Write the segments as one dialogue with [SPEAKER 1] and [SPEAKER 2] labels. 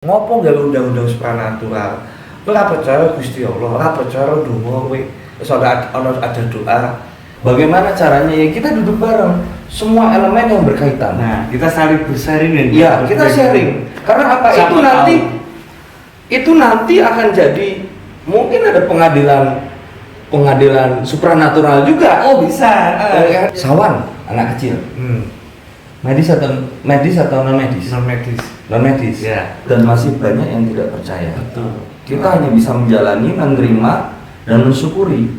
[SPEAKER 1] Ngopo gawe undang-undang supranatural? Kowe ora percaya Gusti Allah, ora percaya donga kowe. Wis ada doa. Bagaimana caranya? Ya kita duduk bareng, semua elemen yang berkaitan.
[SPEAKER 2] Nah, kita saling bersharing dan
[SPEAKER 1] Ya, kita sharing. Karena apa? Itu nanti akan jadi mungkin ada pengadilan supranatural juga.
[SPEAKER 2] Oh, bisa.
[SPEAKER 1] Sawan anak kecil. Medis atau non medis? Non medis.
[SPEAKER 2] Ya.
[SPEAKER 1] Dan masih banyak yang tidak percaya.
[SPEAKER 2] Betul.
[SPEAKER 1] Kita hanya bisa menjalani, menerima, dan mensyukuri.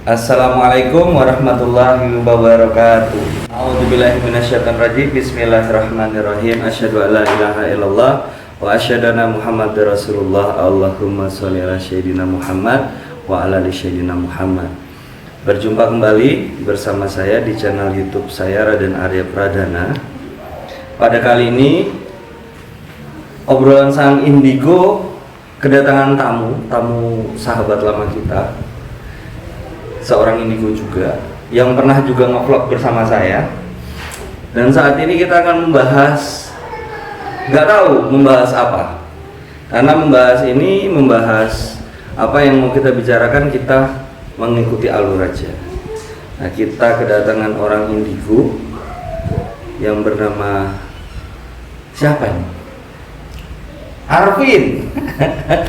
[SPEAKER 1] Assalamualaikum warahmatullahi wabarakatuh. A'udzubillahi minasyaitonirrajim. Bismillahirrahmanirrahim. Asyhadu an la ilaha illallah wa asyhadu anna Muhammadar Rasulullah. Allahumma sholli ala sayyidina Muhammad wa ala ali sayyidina Muhammad. Berjumpa kembali bersama saya di channel YouTube saya, Raden Arya Pradana. Pada kali ini obrolan sang indigo kedatangan tamu sahabat lama kita, seorang indigo juga yang pernah juga nge-vlog bersama saya. Dan saat ini kita akan membahas, nggak tahu membahas apa, karena membahas apa yang mau kita bicarakan, kita mengikuti alur aja. Nah, kita kedatangan orang indigo yang bernama siapa ini? Arvin.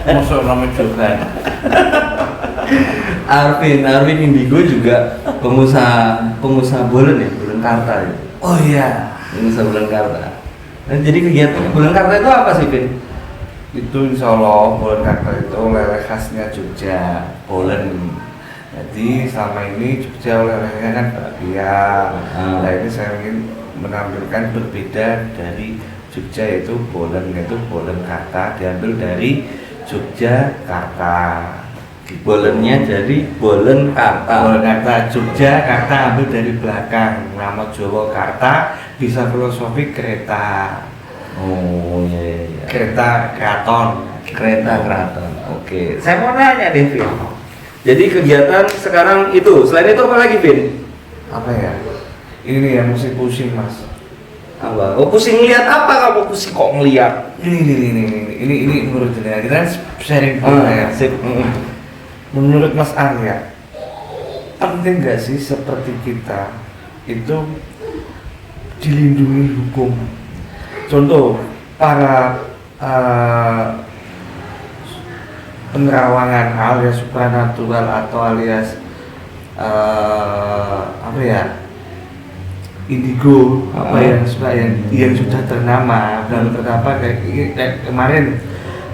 [SPEAKER 2] Masuk nama juga.
[SPEAKER 1] Arvin Indigo juga pengusaha bolen ya, bolen karta ya.
[SPEAKER 2] Oh iya,
[SPEAKER 1] Pengusaha bolen karta. Nah, jadi kegiatan bolen karta itu apa sih, Vin?
[SPEAKER 2] itu insya Allah bolen karta itu oleh khasnya Jogja, bolen. Jadi selama ini Jogja oleh-olehnya kan bakpia. Nah ini saya ingin menampilkan berbeda dari Jogja, yaitu bolen karta diambil dari Yogyakarta.
[SPEAKER 1] Bolennya jadi bolen karta.
[SPEAKER 2] Bolen karta Yogyakarta ambil dari belakang, nama Jawa Karta bisa filosofi kereta.
[SPEAKER 1] Oh iya.
[SPEAKER 2] Kereta keraton.
[SPEAKER 1] Oke. Saya mau nanya deh, Vin. Jadi kegiatan sekarang itu, selain itu apa lagi, Vin?
[SPEAKER 2] Apa ya? Ini nih yang mesti pusing, Mas.
[SPEAKER 1] Apa? Oh, pusing ngeliat apa kamu? Pusing kok ngeliat?
[SPEAKER 2] Ini menurut jenengan kita kan sharing dulu ya.
[SPEAKER 1] Sip.
[SPEAKER 2] Menurut Mas Arya, penting nggak sih seperti kita itu dilindungi hukum? Contoh para penerawangan alias supranatural atau alias apa ya, indigo, yang sudah ternama dan ternama kayak kemarin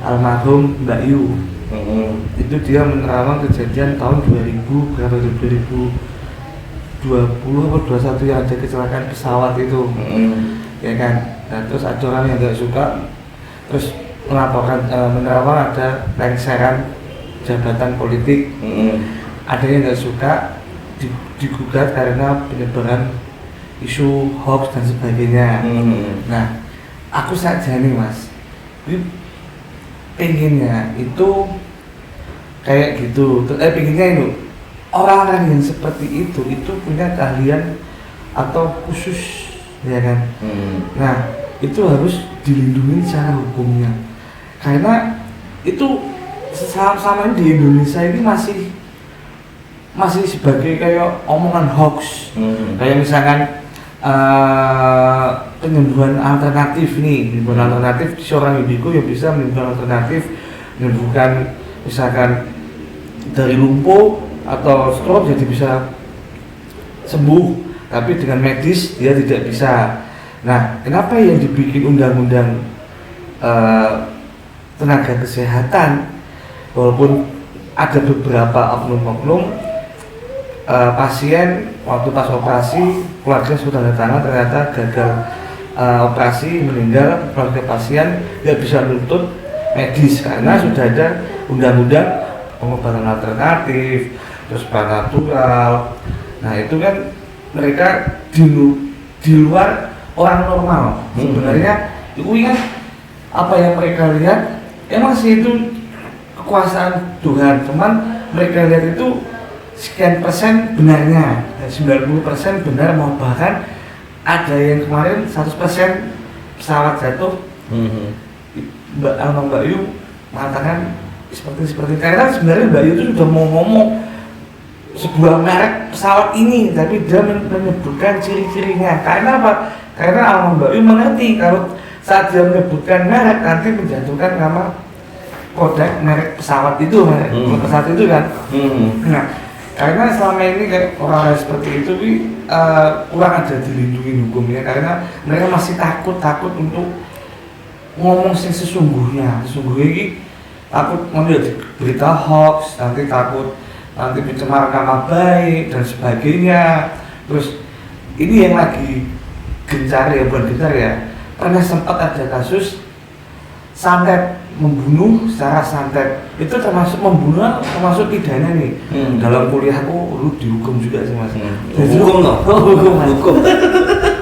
[SPEAKER 2] almarhum Mbak Yu. Itu dia menerawang kejadian tahun 2000 berapa itu, 2020 atau 21 yang ada kecelakaan pesawat itu. Ya kan. Nah, terus ada orang yang tidak suka terus melaporkan menerawang ada lengseran jabatan politik. Ada yang tidak suka digugat karena penyebaran isu hoax dan sebagainya. Nah, aku saja nih Mas, pengennya itu kayak gitu, pengennya itu orang-orang yang seperti itu punya keahlian atau khusus, ya kan? Nah, itu harus dilindungi secara hukumnya. karena itu selama ini di Indonesia ini masih sebagai kayak omongan hoax. Kayak misalkan penyembuhan alternatif nih, penyembuhan alternatif seorang indigo yang bisa menyembuhkan alternatif, menyembuhkan misalkan dari lumpuh atau stroke jadi bisa sembuh, tapi dengan medis dia tidak bisa. Nah, kenapa yang dibikin undang-undang tenaga kesehatan, walaupun ada beberapa oknum-oknum pasien waktu pas operasi keluarga sudah tanda tangan ternyata gagal operasi, meninggal, keluarga pasien tidak bisa nuntut medis karena sudah ada undang-undang pengobatan alternatif, terus natural. Nah itu kan mereka di luar orang normal. Sebenarnya itu kan apa yang mereka lihat emang sih itu kekuasaan Tuhan, cuman mereka lihat itu sekian persen benarnya, 90% benar, mau bahkan ada yang kemarin 100% pesawat jatuh. Mbak Yu mengatakan seperti karena sebenarnya Mbak Yu itu sudah mau ngomong sebuah merek pesawat ini, tapi dia menyebutkan ciri-cirinya. Karena apa? Karena Mbak Yu mengerti kalau saat dia menyebutkan merek nanti menjatuhkan nama kodek merek pesawat itu, merek pesawat itu kan. Nah, karena selama ini kayak orang seperti itu kurang ada dilindungi hukumnya, karena mereka masih takut untuk ngomong sesungguhnya ini, takut melihat berita hoax, nanti takut nanti pencemaran nama baik dan sebagainya. Terus ini yang lagi gencar ya, bukan gencar ya, pernah sempat ada kasus santet, membunuh secara santet, itu termasuk membunuh, termasuk pidana nih. Dalam kuliahku lu dihukum juga sih mas.
[SPEAKER 1] Hukum loh.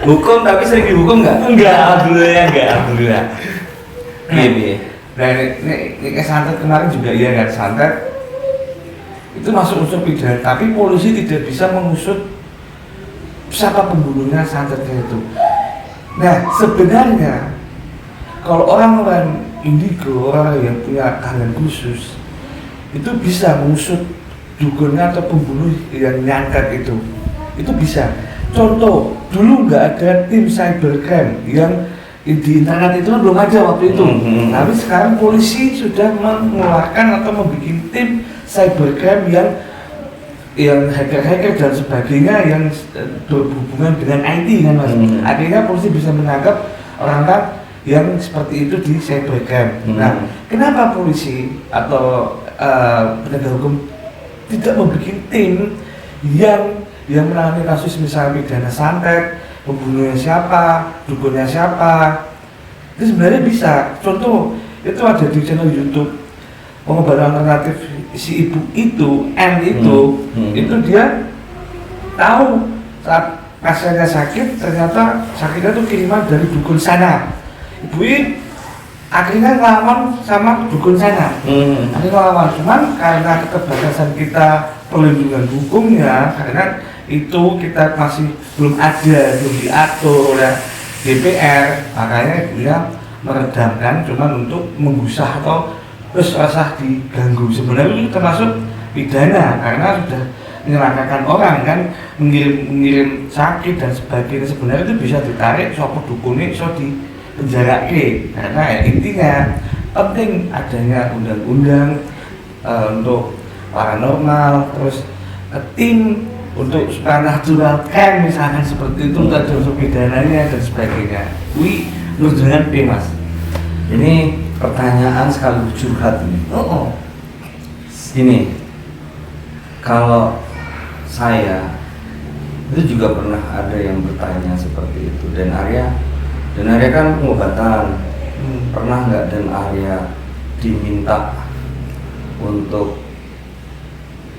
[SPEAKER 1] Hukum tapi sering dihukum nggak?
[SPEAKER 2] Alhamdulillah.
[SPEAKER 1] Iya.
[SPEAKER 2] Nah ini santet kemarin juga iya kan, santet itu masuk unsur pidana, tapi polisi tidak bisa mengusut siapa pembunuhnya santetnya itu. Nah sebenarnya kalau orang-orang indigo, orang yang punya keahlian khusus itu bisa mengusut dukunnya atau pembunuh yang nyantet itu bisa. Contoh, dulu nggak ada tim cybercrime yang di internet itu belum ada waktu itu. Tapi sekarang polisi sudah mengeluarkan atau membuat tim cybercrime yang hacker dan sebagainya yang berhubungan dengan IT kan mas. Akhirnya polisi bisa menangkap orang-orang yang seperti itu di cybercrime. Nah, kenapa polisi atau penegak hukum tidak membuat tim yang menangani kasus misalnya pidana santet, pembunuhnya siapa, dukunnya siapa? Itu sebenarnya bisa. Contoh, itu ada di channel YouTube pengobatan alternatif si ibu itu, N itu dia tahu saat pasiennya sakit, ternyata sakitnya itu kiriman dari dukun sana. Ibu ini akhirnya ngelawan sama dukun sana. Akhirnya ngelawan, cuman karena keterbatasan kita perlindungan hukumnya, karena itu kita masih belum diatur oleh DPR, makanya dia meredamkan cuman untuk menggusah atau terus rasa diganggu. Sebenarnya itu termasuk pidana karena sudah menyelakakan orang kan, mengirim sakit dan sebagainya. Sebenarnya itu bisa ditarik sopo dukune iso di penjara karena ya, intinya penting adanya undang-undang untuk paranormal, terus tim untuk supernatural kan misalkan seperti itu, ada unsur pidananya dan sebagainya. Menurut dengan P mas.
[SPEAKER 1] Ini pertanyaan sekaligus curhat ini. Ini kalau saya itu juga pernah ada yang bertanya seperti itu, dan Arya kan pengobatan. Pernah nggak dan Arya diminta untuk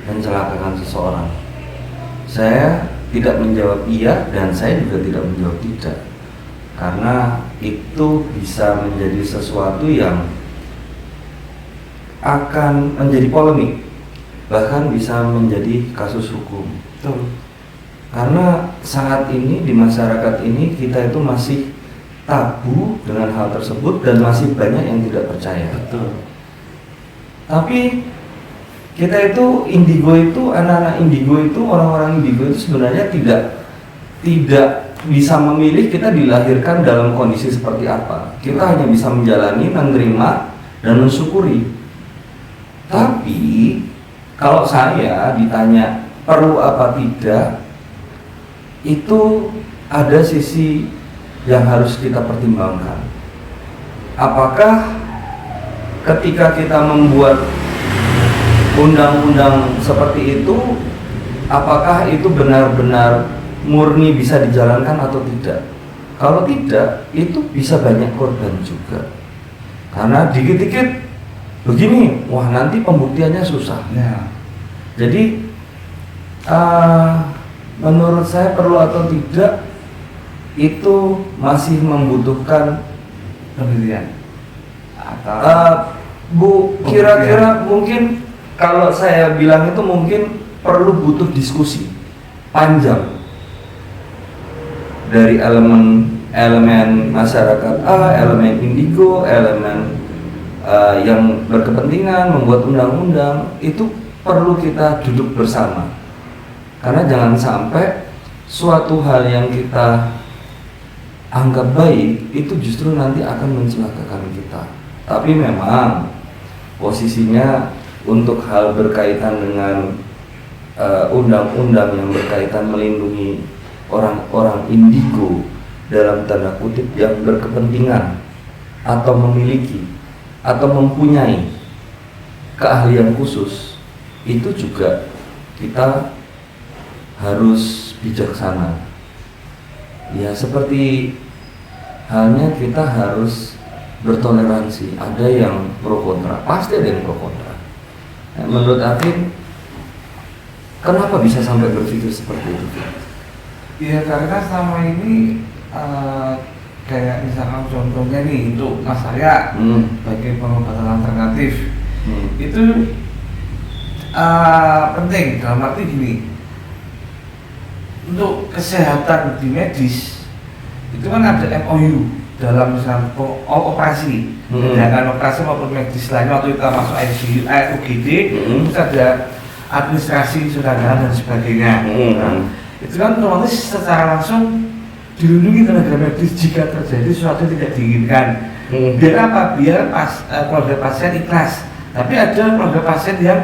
[SPEAKER 1] mencelakakan seseorang? Saya tidak menjawab iya dan saya juga tidak menjawab tidak, karena itu bisa menjadi sesuatu yang akan menjadi polemik, bahkan bisa menjadi kasus hukum. Karena saat ini di masyarakat ini kita itu masih tabu dengan hal tersebut dan masih banyak yang tidak percaya.
[SPEAKER 2] Betul.
[SPEAKER 1] Tapi kita itu indigo itu, anak-anak indigo itu, orang-orang indigo itu sebenarnya tidak bisa memilih kita dilahirkan dalam kondisi seperti apa. Kita hanya bisa menjalani, menerima, dan mensyukuri. Tapi kalau saya ditanya perlu apa tidak, itu ada sisi yang harus kita pertimbangkan. Apakah ketika kita membuat undang-undang seperti itu, apakah itu benar-benar murni bisa dijalankan atau tidak? Kalau tidak, itu bisa banyak korban juga. Karena dikit-dikit begini, wah nanti pembuktiannya susah.
[SPEAKER 2] Ya.
[SPEAKER 1] Jadi menurut saya perlu atau tidak itu masih membutuhkan
[SPEAKER 2] Penelitian. Atau
[SPEAKER 1] Bu, kira-kira mungkin kalau saya bilang itu mungkin perlu butuh diskusi panjang dari elemen masyarakat elemen indigo, elemen yang berkepentingan membuat undang-undang, itu perlu kita duduk bersama. Karena jangan sampai suatu hal yang kita anggap baik itu justru nanti akan mencelakakan kita. Tapi memang posisinya untuk hal berkaitan dengan undang-undang yang berkaitan melindungi orang-orang indigo dalam tanda kutip yang berkepentingan atau memiliki atau mempunyai keahlian khusus, itu juga kita harus bijaksana. Ya seperti halnya kita harus bertoleransi. Ada yang pro kontra, pasti ada yang pro kontra. Nah, menurut Afin, kenapa bisa sampai berpikir seperti itu?
[SPEAKER 2] ya karena selama ini kayak misalkan contohnya nih untuk Mas Arya bagi pengobatan alternatif itu penting dalam arti gini, untuk kesehatan di medis itu kan ada MOU dalam misalnya operasi, tindakan operasi maupun medis lainnya. Waktu kita masuk ICU, UGD, terus ada administrasi sukarela dan sebagainya. Nah, itu kan otomatis secara langsung dilindungi tenaga medis jika terjadi sesuatu yang tidak diinginkan. Biar apa? Biar keluarga pasien ikhlas. Tapi ada keluarga pasien yang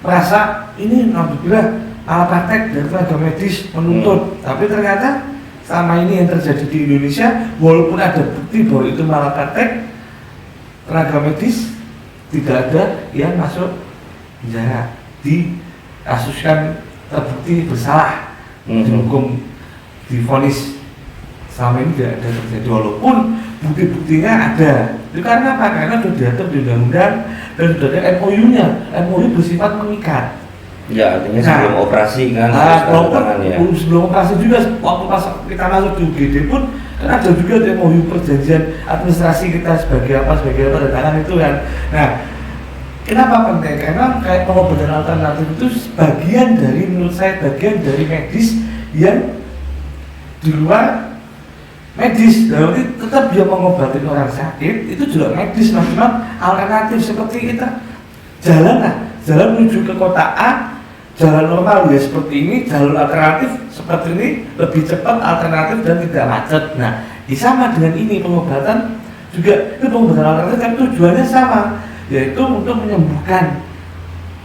[SPEAKER 2] merasa ini alhamdulillah ala praktek dari tenaga medis menuntut, tapi ternyata selama ini yang terjadi di Indonesia, walaupun ada bukti bahwa itu malah praktek, tenaga medis tidak ada yang masuk penjara, dikasuskan terbukti bersalah, dihukum, divonis. Selama ini tidak ada terjadi, walaupun bukti-buktinya ada. Itu karena apa? Karena sudah diatur di undang-undang dan sudah ada MOU-nya. MOU bersifat mengikat.
[SPEAKER 1] Ya, artinya sebelum operasi kan
[SPEAKER 2] ya. Sebelum operasi juga, waktu pas kita masuk di UGD pun kan ada juga MOU perjanjian administrasi kita sebagai apa dan tangan itu kan. Nah, kenapa penting? Karena kayak pengobatan alternatif itu bagian dari, menurut saya bagian dari medis yang di luar medis. Jadi tetap dia mengobati orang sakit, itu juga medis, maksudnya alternatif seperti kita jalan menuju ke kota A, jalan normal ya seperti ini, jalur alternatif seperti ini, lebih cepat, alternatif dan tidak macet. Nah, sama dengan ini pengobatan juga, itu pengobatan alternatif tapi tujuannya sama, yaitu untuk menyembuhkan.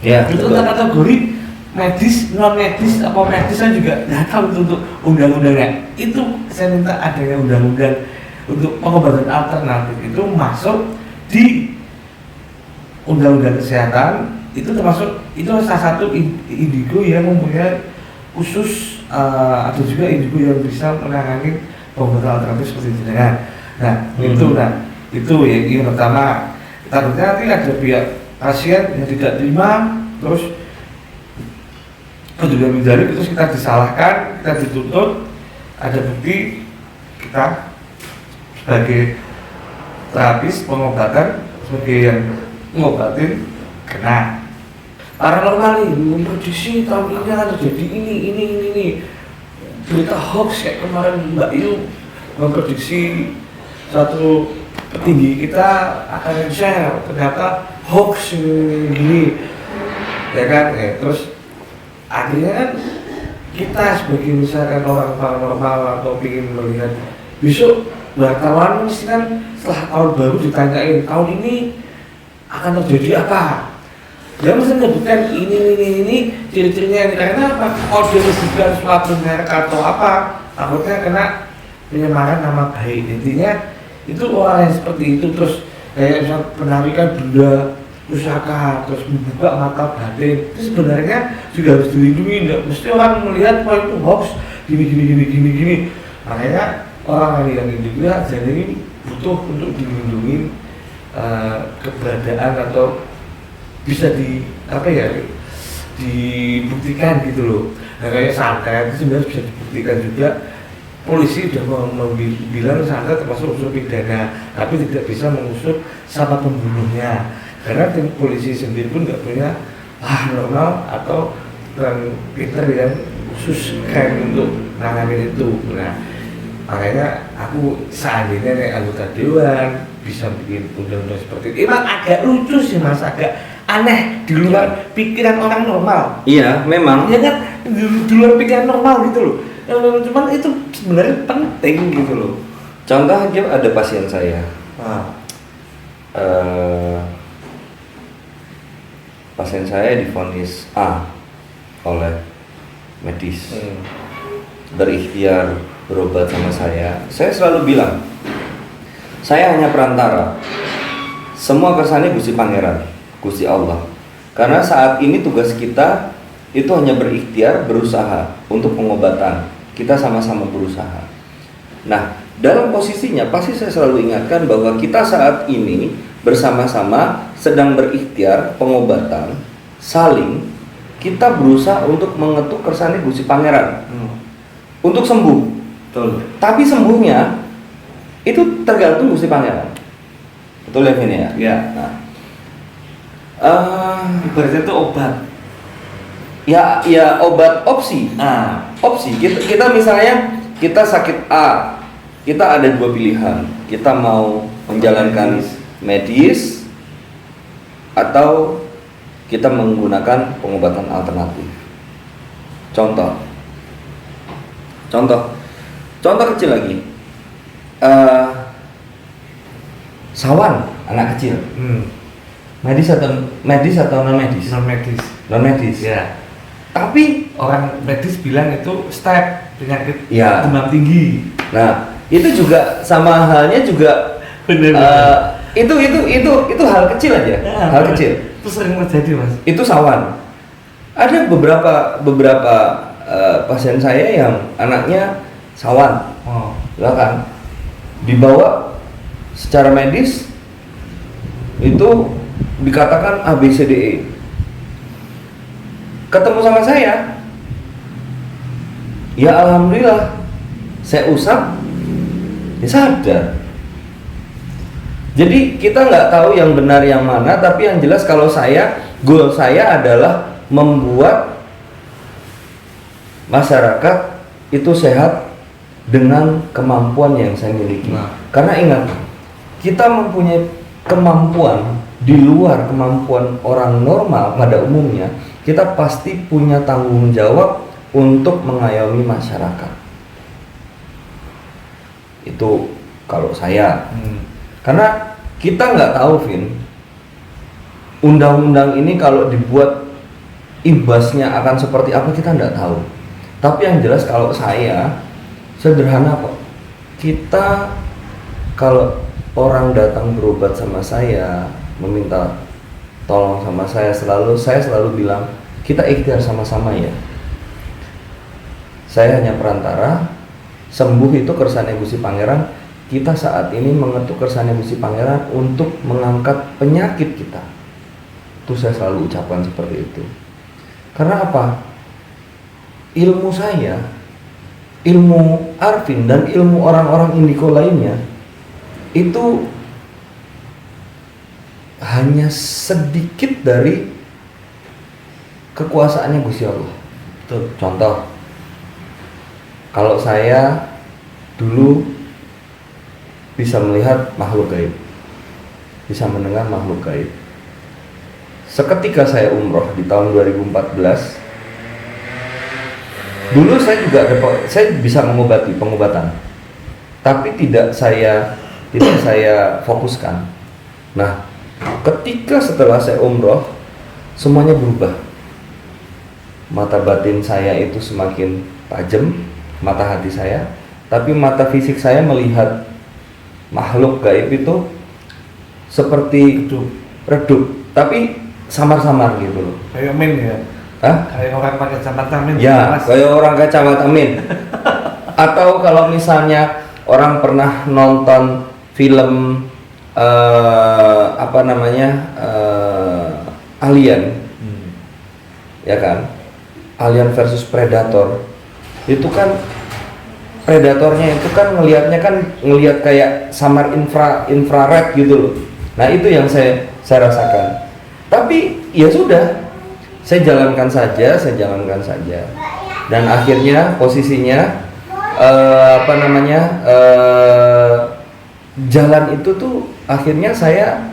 [SPEAKER 2] Ya, itu kategori medis, non medis, apa medisnya juga nggak tahu untuk undang-undangnya. Itu saya minta adanya undang-undang untuk pengobatan alternatif itu masuk di undang-undang kesehatan. Itu termasuk, itu salah satu indigo yang mempunyai khusus, ada juga indigo yang bisa menangani pengobatan alternatif seperti itu kan. Nah, itu ya yang pertama. Takutnya nanti ada pihak pasien yang tidak terima, terus juga menjadi, terus kita disalahkan, kita dituntut, ada bukti, kita sebagai terapis pengobatan, sebagai yang mengobatin kena. Paranormal nih, memprediksi tahun ini akan terjadi ini. Berita hoax kayak kemarin Mbak Yu memprediksi suatu petinggi kita akan share ternyata hoax ini ya kan, terus akhirnya kan kita sebagai misalkan orang paranormal atau ingin melihat besok wartawan mesti kan setelah tahun baru ditanyain tahun ini akan terjadi apa, dia mesti menyebutkan ini ciri-cirinya ini, karena apa? Kalau dia menyebutkan suatu merek atau apa takutnya kena penyemaran nama baik. Intinya itu orang yang seperti itu terus kayak misal penarikan benda pusaka terus membuka mata batin, itu sebenarnya juga harus dilindungi. Nggak mesti orang melihat wah itu hoax gini. Makanya orang yang juga jadi butuh untuk dilindungi keberadaan atau bisa dibuktikan gitu loh. Nah, kayak santet itu sebenarnya bisa dibuktikan juga. Polisi sudah bilang santet termasuk unsur pidana, tapi tidak bisa mengusut siapa pembunuhnya, karena tim polisi sendiri pun nggak punya normal atau pinter yang khusus untuk menangani itu. Nah, makanya aku seandainya nih anggota dewan bisa bikin undang-undang seperti itu. Emang agak lucu sih mas, agak aneh di luar pikiran orang normal.
[SPEAKER 1] Iya, memang.
[SPEAKER 2] Ya kan, di luar pikiran normal gitu loh. Cuman itu sebenarnya penting gitu loh.
[SPEAKER 1] Contoh aja ada pasien saya. Pasien saya divonis A oleh medis, berikhtiar berobat sama saya. Saya selalu bilang, saya hanya perantara. Semua kersane Gusti Pangeran, Gusti Allah. Karena saat ini tugas kita itu hanya berikhtiar, berusaha untuk pengobatan. Kita sama-sama berusaha. Nah, dalam posisinya pasti saya selalu ingatkan bahwa kita saat ini bersama-sama sedang berikhtiar pengobatan, saling kita berusaha untuk mengetuk kersane Gusti Pangeran untuk sembuh.
[SPEAKER 2] Betul.
[SPEAKER 1] Tapi sembuhnya itu tergantung Gusti Pangeran. Betul ya Vin ya?
[SPEAKER 2] Ya.
[SPEAKER 1] Nah,
[SPEAKER 2] ibaratnya itu obat.
[SPEAKER 1] Ya obat opsi. Opsi kita misalnya kita sakit A, kita ada dua pilihan. Kita mau menjalankan medis atau kita menggunakan pengobatan alternatif. Contoh kecil lagi. Sawan anak kecil. Medis atau non medis? Non medis.
[SPEAKER 2] Ya.
[SPEAKER 1] Tapi
[SPEAKER 2] Orang medis bilang itu step penyakit
[SPEAKER 1] ya,
[SPEAKER 2] demam tinggi.
[SPEAKER 1] Nah, itu juga sama halnya juga
[SPEAKER 2] Bener.
[SPEAKER 1] itu hal kecil aja. Hal kecil.
[SPEAKER 2] Itu sering terjadi, Mas.
[SPEAKER 1] Itu sawan. Ada beberapa pasien saya yang anaknya sawan. Ya kan? Dibawa secara medis itu dikatakan ABCDE. Ketemu sama saya, ya alhamdulillah, saya usap, ya sadar. Jadi kita nggak tahu yang benar yang mana, tapi yang jelas kalau goal saya adalah membuat masyarakat itu sehat dengan kemampuan yang saya miliki. Karena ingat, kita mempunyai kemampuan di luar kemampuan orang normal pada umumnya. Kita pasti punya tanggung jawab untuk mengayomi masyarakat. Itu kalau saya. Karena kita nggak tahu, Vin, undang-undang ini kalau dibuat imbasnya akan seperti apa kita nggak tahu. Tapi yang jelas kalau saya sederhana kok. Kita kalau orang datang berobat sama saya, meminta tolong sama saya selalu bilang, kita ikhtiar sama-sama ya. Saya hanya perantara, sembuh itu kersane Gusti Pangeran. Kita saat ini mengetuk kersane Gusti Pangeran untuk mengangkat penyakit kita. Itu saya selalu ucapkan seperti itu. Karena apa? Ilmu saya, ilmu Arvin dan ilmu orang-orang indiko lainnya itu hanya sedikit dari kekuasaannya Gusti Allah. Contoh, kalau saya dulu bisa melihat makhluk gaib, bisa mendengar makhluk gaib. Seketika saya umroh di tahun 2014, dulu saya bisa mengobati pengobatan, tapi tidak saya fokuskan. Nah, ketika setelah saya umroh, semuanya berubah. Mata batin saya itu semakin tajam, mata hati saya, tapi mata fisik saya melihat makhluk gaib itu seperti redup, tapi samar-samar gitu loh.
[SPEAKER 2] Kayak min ya?
[SPEAKER 1] Hah?
[SPEAKER 2] Kayak orang pakai kacamata min.
[SPEAKER 1] Ya, kayak orang kacamata min. Atau kalau misalnya orang pernah nonton film Alien, ya kan? Alien versus Predator. Itu kan predatornya itu kan ngelihat kayak samar infrared gitu loh. Nah, itu yang saya rasakan. Tapi ya sudah, saya jalankan saja. Dan akhirnya posisinya jalan itu tuh akhirnya saya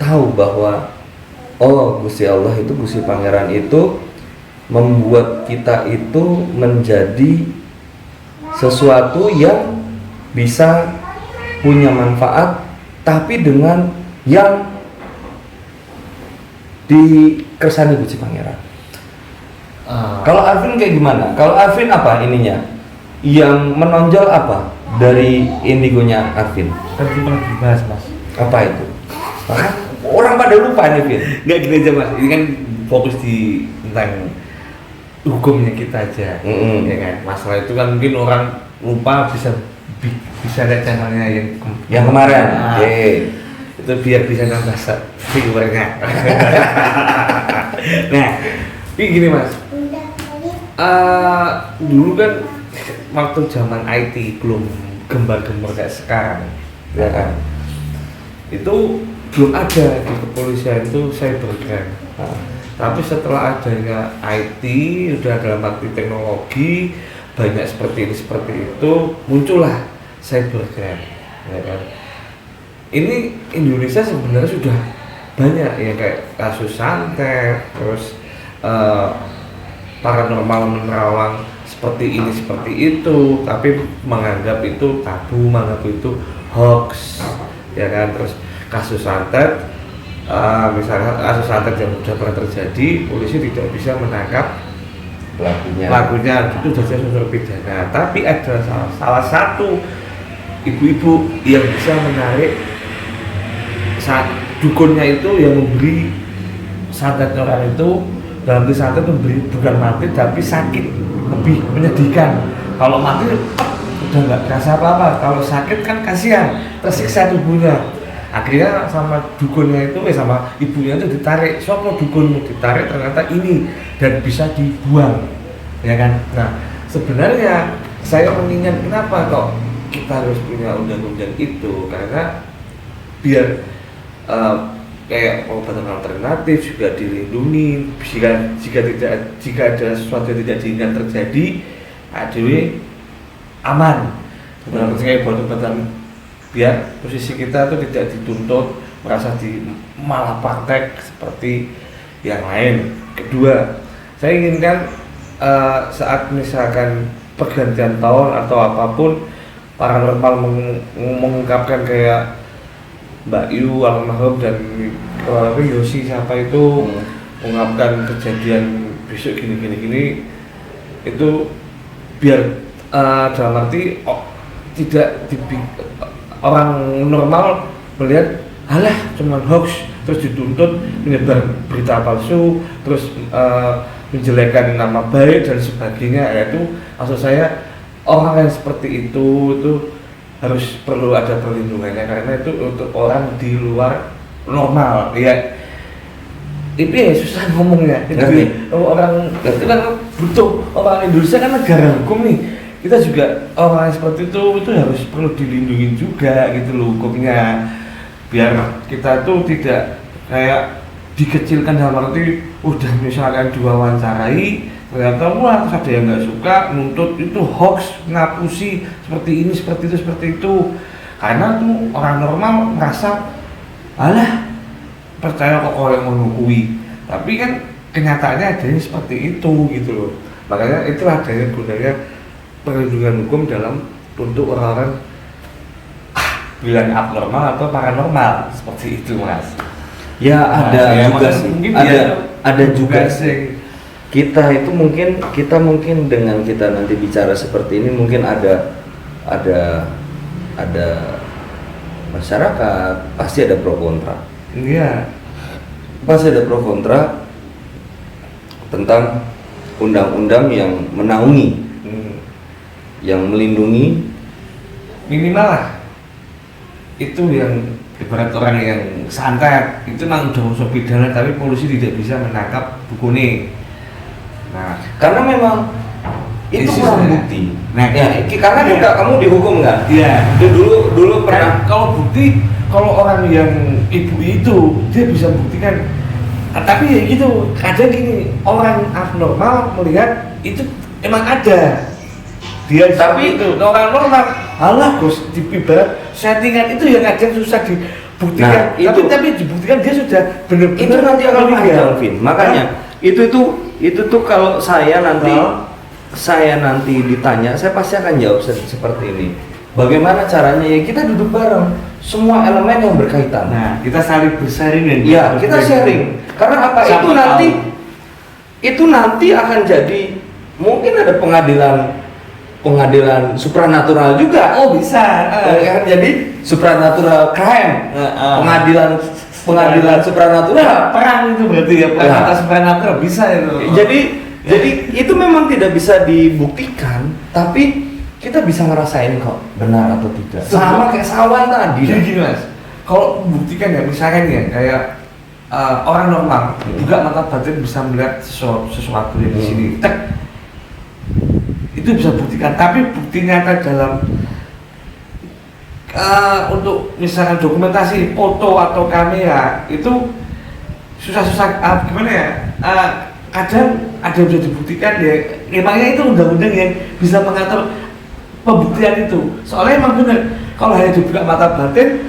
[SPEAKER 1] tahu bahwa Gusti Allah itu, Gusti Pangeran itu membuat kita itu menjadi sesuatu yang bisa punya manfaat, tapi dengan yang dikersani Gusti Pangeran. Kalau Arvin kayak gimana? Kalau Arvin apa ininya? Yang menonjol apa dari indigonya Arvin?
[SPEAKER 2] Tadi pernah dibahas, Mas.
[SPEAKER 1] Apa itu? Orang pada lupa nih, Vin.
[SPEAKER 2] Nggak gini aja, Mas. Ini kan fokus di tentang hukumnya kita aja, ya kan. Masalah itu kan mungkin orang lupa, bisa ada channelnya yang
[SPEAKER 1] kemarin.
[SPEAKER 2] Itu biar bisa nambah viewernya. Nah, ini gini Mas. Dulu kan waktu zaman IT belum gembar-gembar kayak sekarang, ya kan. Itu belum ada di kepolisian itu cybercrime. Tapi setelah adanya IT, udah dalam arti teknologi, banyak seperti itu, muncullah cybercrime, ya kan. Ini Indonesia sebenarnya sudah banyak ya, kayak kasus santet, terus paranormal menerawang seperti ini seperti itu, tapi menganggap itu tabu, menganggap itu hoax, ya kan. Terus kasus santet, misalnya kasus santet yang sudah pernah terjadi, polisi tidak bisa menangkap pelakunya, itu jadi unsur pidana. Tapi ada salah satu ibu-ibu yang bisa menarik dukunnya itu, yang memberi santet orang itu, dalam arti santet memberi bukan mati tapi sakit, lebih menyedihkan. Kalau mati udah nggak kerasa apa-apa, kalau sakit kan kasihan, tersiksa tubuhnya. Akhirnya sama dukunnya itu, sama ibunya itu ditarik, sopo dukunmu, ditarik ternyata ini, dan bisa dibuang, ya kan. Nah, sebenarnya saya mengingat kenapa kok kita harus punya undang-undang itu, karena biar kayak pengobatan alternatif juga dilindungi. Jika ada sesuatu yang tidak diinginkan terjadi, aman. Sebenarnya kayak obat-obatan, biar posisi kita itu tidak dituntut merasa malah praktek seperti yang lain. Kedua, saya inginkan saat misalkan pergantian tahun atau apapun, paranormal mengungkapkan kayak Mbak Yu almarhum dan Yosi siapa itu mengungkapkan kejadian besok gini, itu biar dalam arti tidak orang normal melihat alah cuman hoax, terus dituntut menyebar berita palsu, terus menjelekkan nama baik dan sebagainya. Itu maksud saya, orang yang seperti itu harus perlu ada perlindungannya, karena itu untuk orang di luar normal ya. Itu ya susah ngomongnya. Orang itu kan butuh, orang Indonesia kan negara hukum nih. Kita juga orang yang seperti itu harus perlu dilindungi juga gitu loh hukumnya, biar kita tuh tidak kayak dikecilkan dalam arti udah misalkan diwawancarai ternyata terus ada yang nggak suka nuntut itu hoax, ngapusi seperti ini seperti itu. Karena tuh orang normal merasa alah percaya kok yang menukui, tapi kan kenyataannya adanya seperti itu gitu loh. Makanya itulah adanya gunanya perlindungan hukum dalam untuk orang-orang bilang abnormal atau paranormal seperti itu, Mas.
[SPEAKER 1] Ya ada
[SPEAKER 2] ya,
[SPEAKER 1] juga sih, ada juga
[SPEAKER 2] sih.
[SPEAKER 1] Kita mungkin dengan kita nanti bicara seperti ini mungkin ada masyarakat pasti ada pro kontra.
[SPEAKER 2] Iya.
[SPEAKER 1] Pasti ada pro kontra tentang undang-undang yang menaungi, yang melindungi
[SPEAKER 2] minimal lah. Itu yang ibarat orang yang santet itu memang udah unsur pidana, tapi polisi tidak bisa menangkap dukune. Nah,
[SPEAKER 1] karena memang itu kurang bukti.
[SPEAKER 2] Nah,
[SPEAKER 1] ya, karena juga kamu dihukum nggak?
[SPEAKER 2] Iya.
[SPEAKER 1] Dulu pernah.
[SPEAKER 2] Kalau bukti, kalau orang yang ibu itu dia bisa buktikan. Tapi ya gitu, kadang gini, orang abnormal melihat itu emang ada. Dia
[SPEAKER 1] tapi
[SPEAKER 2] itu orang normal, alah Gus, ibarat settingan itu yang kadang susah dibuktikan.
[SPEAKER 1] Nah,
[SPEAKER 2] tapi dibuktikan dia sudah benar-benar
[SPEAKER 1] itu nanti akan panjang, Vin. Makanya itu tuh kalau saya nanti ditanya, saya pasti akan jawab seperti ini. Bagaimana caranya? Ya kita duduk bareng, semua elemen yang berkaitan.
[SPEAKER 2] Nah, kita saling bersharing
[SPEAKER 1] ya. Kita sharing. Karena apa? Itu nanti akan jadi mungkin ada pengadilan supranatural juga.
[SPEAKER 2] Oh bisa.
[SPEAKER 1] Kan jadi supranatural crime. Pengadilan supranatural.
[SPEAKER 2] Perang itu berarti ya, perang supranatural bisa itu.
[SPEAKER 1] Jadi itu memang tidak bisa dibuktikan, tapi kita bisa ngerasain kok benar atau tidak. Sama kayak sawan tadi.
[SPEAKER 2] Jadi gini Mas, kalau membuktikan ya misalkan ya kayak orang normal juga mata batin bisa melihat sesuatu yang di sini. Itu bisa buktikan, tapi bukti nyata dalam untuk misalkan dokumentasi foto atau kamera itu susah-susah gimana ya, kadang ada yang bisa dibuktikan ya. Memangnya itu undang-undang yang bisa mengatur pembuktian itu, soalnya emang benar kalau hanya dibuka mata batin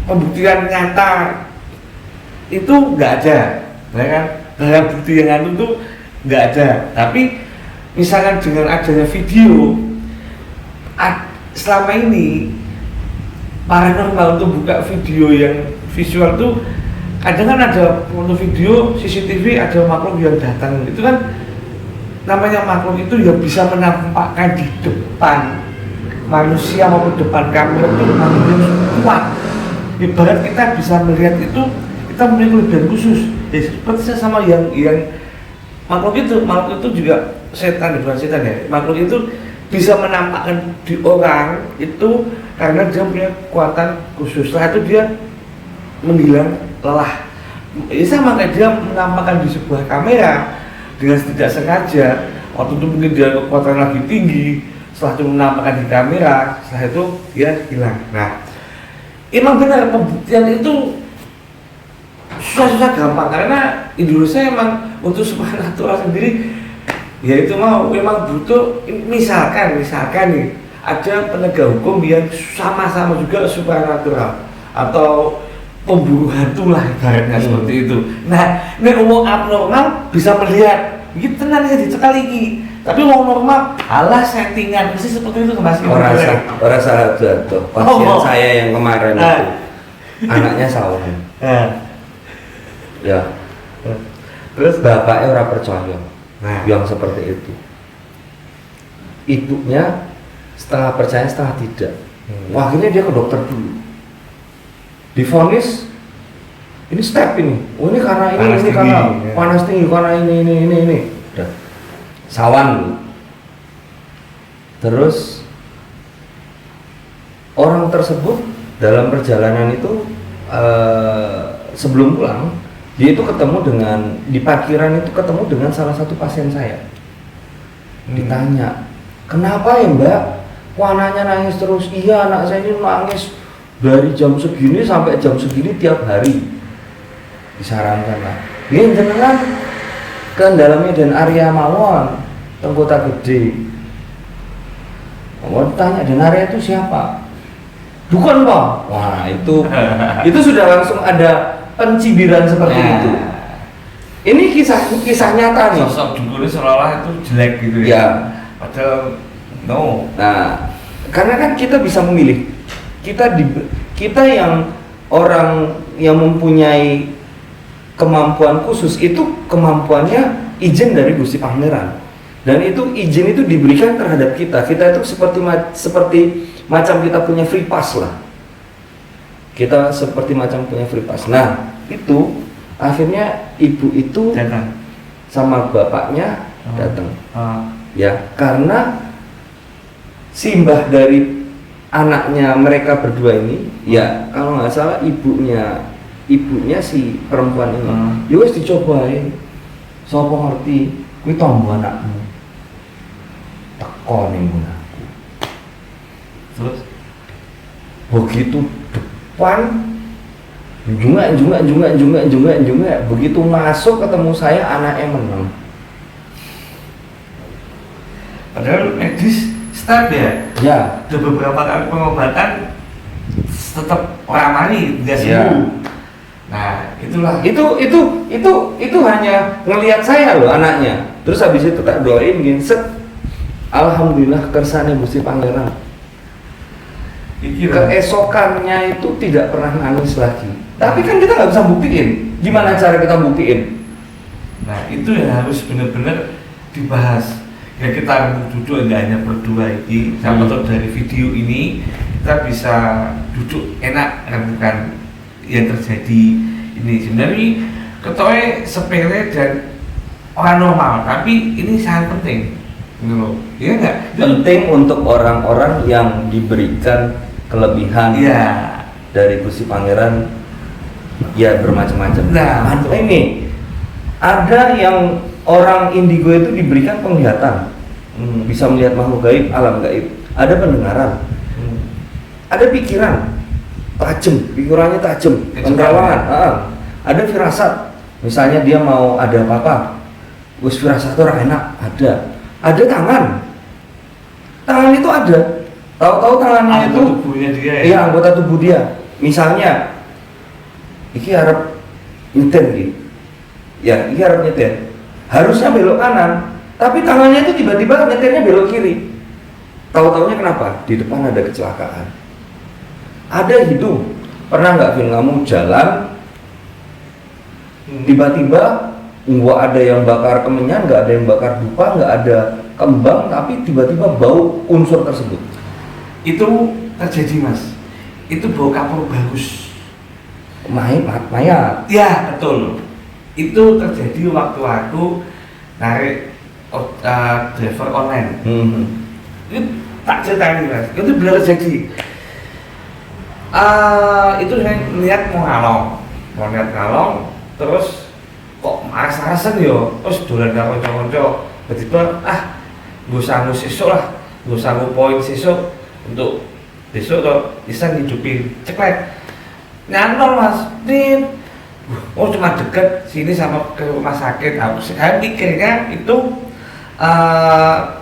[SPEAKER 2] pembuktian nyata itu nggak ada, ya kan? Dalam bukti yang itu nggak ada. Tapi misalkan dengan adanya video, selama ini paranormal untuk buka video yang visual tuh kadang kan ada untuk video CCTV ada makhluk yang datang, itu kan namanya makhluk itu yang bisa menampakkan di depan manusia maupun depan kamera itu makhluk yang kuat. Ibarat kita bisa melihat itu, kita memiliki kelebihan khusus ya, seperti sama yang makhluk itu juga setan, bukan setan ya, makhluk itu bisa menampakkan di orang itu karena dia punya kekuatan khusus. Setelah itu dia menghilang lelah. Ini sama kayak dia menampakkan di sebuah kamera dengan tidak sengaja, waktu itu mungkin dia kekuatan lagi tinggi, setelah itu menampakkan di kamera, setelah itu dia hilang. Nah, emang benar pembuktian itu susah-susah gampang karena Indonesia emang untuk supernatural sendiri ya itu memang butuh, misalkan nih ada penegak hukum yang sama-sama juga supernatural atau pemburu hantu lah ibaratnya seperti itu. Nah, ini umum abnormal bisa melihat gitu tenang aja dicekal iki. Tapi umum normal alah settingan mesti seperti itu Mas.
[SPEAKER 1] Orang sahabat tuh pasien saya yang kemarin itu anaknya sawan. Ya. Terus bapaknya orang percaya. Yang seperti itu. Ibunya setengah percaya setengah tidak. Wah, akhirnya dia ke dokter dulu. Divonis ini step ini. Oh ini karena ini karena panas tinggi, karena ini. Udah. Sawan. Terus orang tersebut dalam perjalanan itu sebelum pulang dia itu di parkiran itu ketemu dengan salah satu pasien saya. Ditanya, kenapa ya Mbak? Wah, anaknya nangis terus. Iya, anak saya ini nangis dari jam segini sampai jam segini tiap hari. Disarankan lah. Ini jenengan ke dalamnya dan area mawon, teng Kota Gede. Mau tanya dan area itu siapa? Bukan Pak. Wah itu sudah langsung ada pencibiran seperti itu. Ini kisah nyata nih.
[SPEAKER 2] Sosok dukun seolah-olah itu jelek gitu ya.
[SPEAKER 1] Ya.
[SPEAKER 2] Padahal no.
[SPEAKER 1] Nah, karena kan kita bisa memilih. Kita yang orang yang mempunyai kemampuan khusus itu kemampuannya izin dari Gusti Pangeran. Dan itu izin itu diberikan terhadap kita. Kita itu seperti macam kita punya free pass lah. Kita seperti macam punya free pass. Nah, itu akhirnya ibu itu
[SPEAKER 2] datang
[SPEAKER 1] sama bapaknya datang. Ya, karena simbah dari anaknya mereka berdua ini, ya kalau nggak salah ibunya si perempuan ini, ya wes dicobain. Sopo ngerti, kuwi tombo anakmu. Teko ning aku.
[SPEAKER 2] terus
[SPEAKER 1] Begitu depan junga, begitu masuk ketemu saya anaknya menang.
[SPEAKER 2] padahal medis start ya.
[SPEAKER 1] Ya,
[SPEAKER 2] Ada beberapa kali pengobatan tetap orang mani nggak sembuh.
[SPEAKER 1] Ya.
[SPEAKER 2] Nah itulah
[SPEAKER 1] itu hanya ngelihat saya loh anaknya. Terus habis itu tak doain gini, set. Alhamdulillah kersane Gusti Pangeran. Keesokannya itu tidak pernah nangis lagi. Tapi kan kita nggak bisa buktiin. Gimana cara kita buktiin?
[SPEAKER 2] Nah itu yang harus benar-benar dibahas. Ya kita duduk nggak hanya berdua ini. Siapa tahu dari video ini kita bisa duduk enak bukan yang terjadi ini. Sebenarnya ketoe sepele dan orang normal, tapi ini sangat penting. Gitu loh. Iya nggak?
[SPEAKER 1] Penting untuk orang-orang yang diberikan kelebihan dari Gusti Pangeran, ya bermacam-macam.
[SPEAKER 2] Nah,
[SPEAKER 1] ini ada yang orang indigo itu diberikan penglihatan, bisa melihat makhluk gaib, alam gaib. Ada pendengaran, ada pikiran tajam, pikirannya tajam, penerawangan. Ada firasat, misalnya dia mau ada apa-apa, wis firasat orang enak, ada tangan itu ada. Tahu-tahu tangannya itu
[SPEAKER 2] tubuhnya dia ya?
[SPEAKER 1] Iya, anggota tubuh dia. Misalnya iki harap nyetir gitu. Ya, iki harap nyetir. Harusnya belok kanan, tapi tangannya itu tiba-tiba nyetirnya belok kiri. Tahu-taunya kenapa? Di depan ada kecelakaan. Ada hidung. Pernah nggak Vin kamu jalan tiba-tiba nggak ada yang bakar kemenyan, nggak ada yang bakar dupa, nggak ada kembang, tapi tiba-tiba bau unsur tersebut.
[SPEAKER 2] Itu terjadi mas, itu bau kapur bagus.
[SPEAKER 1] Mayat.
[SPEAKER 2] Ya betul, itu terjadi waktu aku narik driver online. Itu tak ceritain mas, itu benar terjadi. Itu saya lihat mau ngalong, terus kok maras-marasan yo, terus dolan karo kanca-kanca, tiba-tiba gue sanggup sesuk lah, gue sanggup poin sesuk untuk besok tuh bisa ngidupin ceklek nyantol mas Din. Cuma deket sini sama ke rumah sakit. Saya pikirnya itu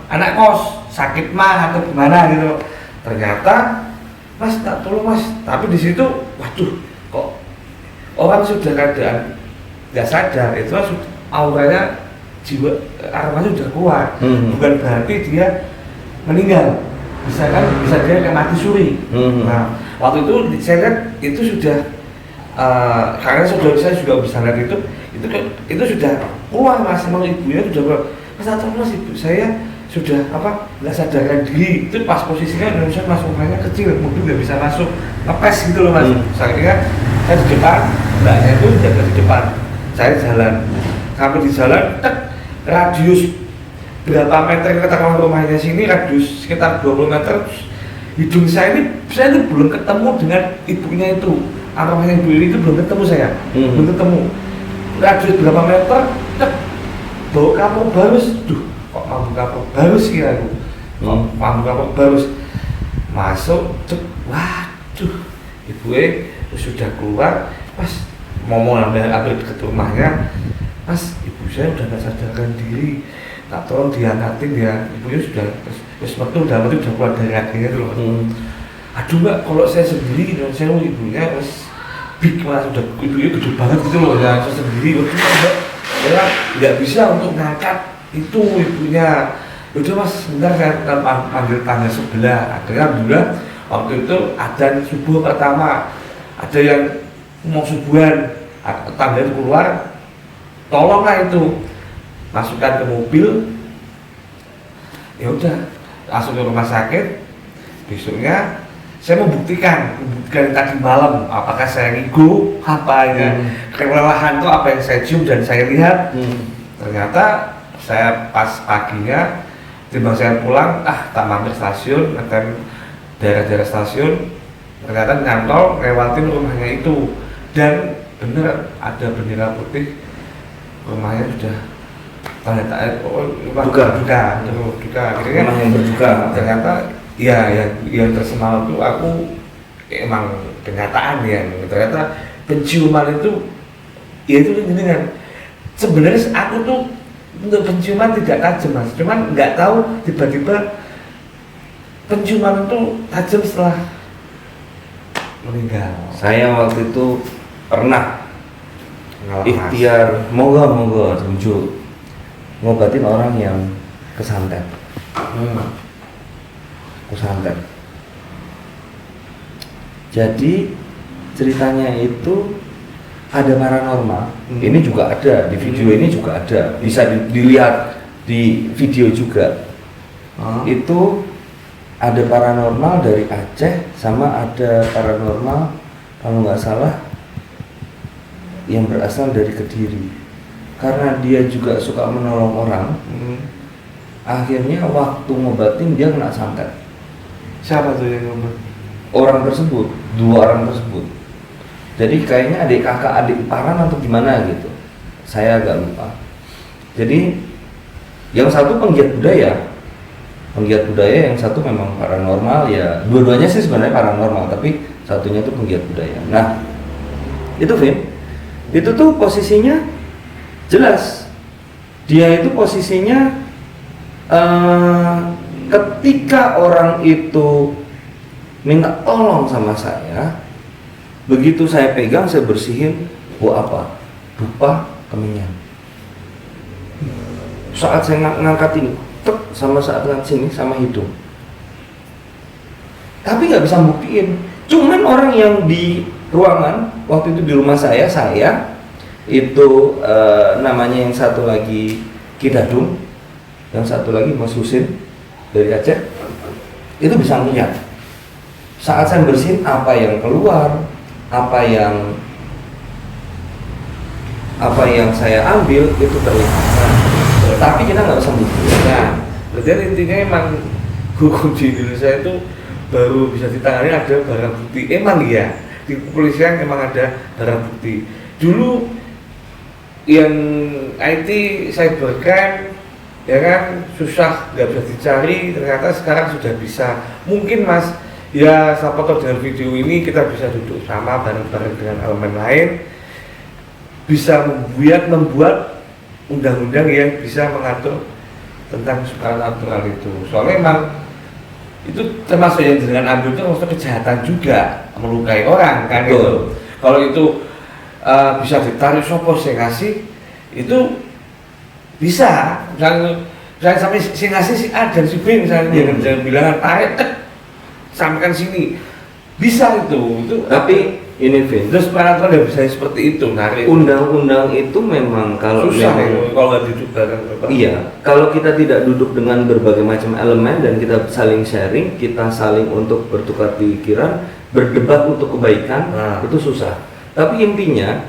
[SPEAKER 2] anak kos sakit mah atau gimana gitu. Ternyata mas tak tolong mas, tapi di situ waduh kok orang sudah keadaan nggak sadar, itu kan auranya jiwa arwahnya sudah kuat. Bukan berarti dia meninggal, bisa dia kayak mati suri. Nah waktu itu saya lihat itu sudah karena saya juga bisa lihat itu sudah keluar mas, memang ibunya sudah mas atau mas ibu saya sudah nggak sadarkan diri. Itu pas posisinya Indonesia mas rumahnya kecil, mobil nggak bisa masuk, ngepes gitu loh mas. Saya di depan, mbaknya itu jaga di depan, saya jalan sampai di jalan radius berapa meter katakan rumahnya sini, radius sekitar 20 meter. Hidung saya ini belum ketemu dengan ibunya itu, arwahnya ibu ini itu belum ketemu saya. Belum ketemu radius berapa meter, bau kapur barus. Kok mabuk kapur barus kira aku, mabuk kapur barus masuk, waduh ibunya sudah keluar. Pas mau ambil ke rumahnya, pas ibu saya udah nggak sadarkan diri, tak tolong diangkatin ya, ibunya sudah metu udah keluar dari akhirnya dulu. aduh mbak, kalau saya sendiri dan saya ibunya mas big mas, udah ibunya gede banget gitu loh ya, saya sendiri waktu itu mbak ya nggak bisa untuk ngangkat itu ibunya. Udah mas, sebentar saya panggil tangga sebelah. Akhirnya alhamdulillah waktu itu adzan subuh pertama, ada yang mau subuhan, tangga itu keluar, tolonglah itu masukkan ke mobil. Ya udah, langsung ke rumah sakit. Besoknya saya membuktikan tadi malam apakah saya ngigo apa ya, kelelahan itu apa yang saya cium dan saya lihat. Ternyata saya pas paginya timbang saya pulang, tak mampir stasiun, ngetem daerah-daerah stasiun, ternyata nyantol lewatin rumahnya itu, dan bener ada bendera putih, rumahnya sudah tanda duka. Akhirnya
[SPEAKER 1] Rumah yang berduka.
[SPEAKER 2] ternyata ya yang tersemal itu aku emang kenyataan ya, ternyata penciuman itu ya itu ini kan sebenarnya aku tuh untuk penciuman tidak tajam mas, cuman nggak tahu tiba-tiba penciuman itu tajam setelah meninggal.
[SPEAKER 1] Saya waktu itu pernah ikhtiar moga setuju ngobatin orang yang kesantet. Kesantet. Jadi ceritanya itu ada paranormal. Ini juga ada di video, ini juga ada, bisa dilihat di video juga. Itu ada paranormal dari Aceh, sama ada paranormal kalau nggak salah yang berasal dari Kediri. Karena dia juga suka menolong orang, akhirnya waktu ngobatin dia kena santet.
[SPEAKER 2] Siapa tuh yang ngobat?
[SPEAKER 1] Orang tersebut, 2 orang tersebut. Jadi kayaknya adik kakak, adik iparan atau gimana gitu. Saya agak lupa. Jadi yang satu penggiat budaya, yang satu memang paranormal ya. Dua-duanya sih sebenarnya paranormal, tapi satunya tuh penggiat budaya. Nah, itu Vin, itu tuh posisinya jelas. Dia itu posisinya ketika orang itu minta tolong sama saya, begitu saya pegang, saya bersihin, apa? Dupa kemenyan. Saat saya ngangkat ini, sama saat ngangkat sini, sama hidung. Tapi nggak bisa buktiin. Cuman orang yang di ruangan waktu itu di rumah saya itu namanya yang satu lagi Kidadung, yang satu lagi Mas Husin dari Aceh, itu bisa melihat. Saat saya bersihin, apa yang keluar, apa yang saya ambil itu terlihat. Tapi kita nggak bisa buktiin.
[SPEAKER 2] Nah, berarti intinya emang hukum di Indonesia itu baru bisa ditangani ada barang bukti. Emang ya di kepolisian emang ada barang bukti. Dulu yang IT cybercrime ya kan susah, nggak bisa dicari, ternyata sekarang sudah bisa. Mungkin mas ya siapa tahu dengan video ini kita bisa duduk sama bareng-bareng dengan elemen lain, bisa membuat undang-undang yang bisa mengatur tentang supranatural itu. Soalnya memang itu termasuk yang dengan ambil itu maksudnya kejahatan juga, melukai orang kan gitu. Kalau itu bisa ditarik sopo saya ngasih itu bisa, misalnya sampai si ngasih si A dan si B misalnya jangan bilangan tarik sampaikan sini bisa itu.
[SPEAKER 1] Tapi ini Vin,
[SPEAKER 2] terus supranatural udah bisa seperti itu narik.
[SPEAKER 1] Undang-undang itu memang kalau
[SPEAKER 2] susah
[SPEAKER 1] memang,
[SPEAKER 2] kalau nggak duduk bareng.
[SPEAKER 1] Iya, kalau kita tidak duduk dengan berbagai macam elemen dan kita saling sharing, kita saling untuk bertukar pikiran, berdebat untuk kebaikan, itu susah. Tapi intinya,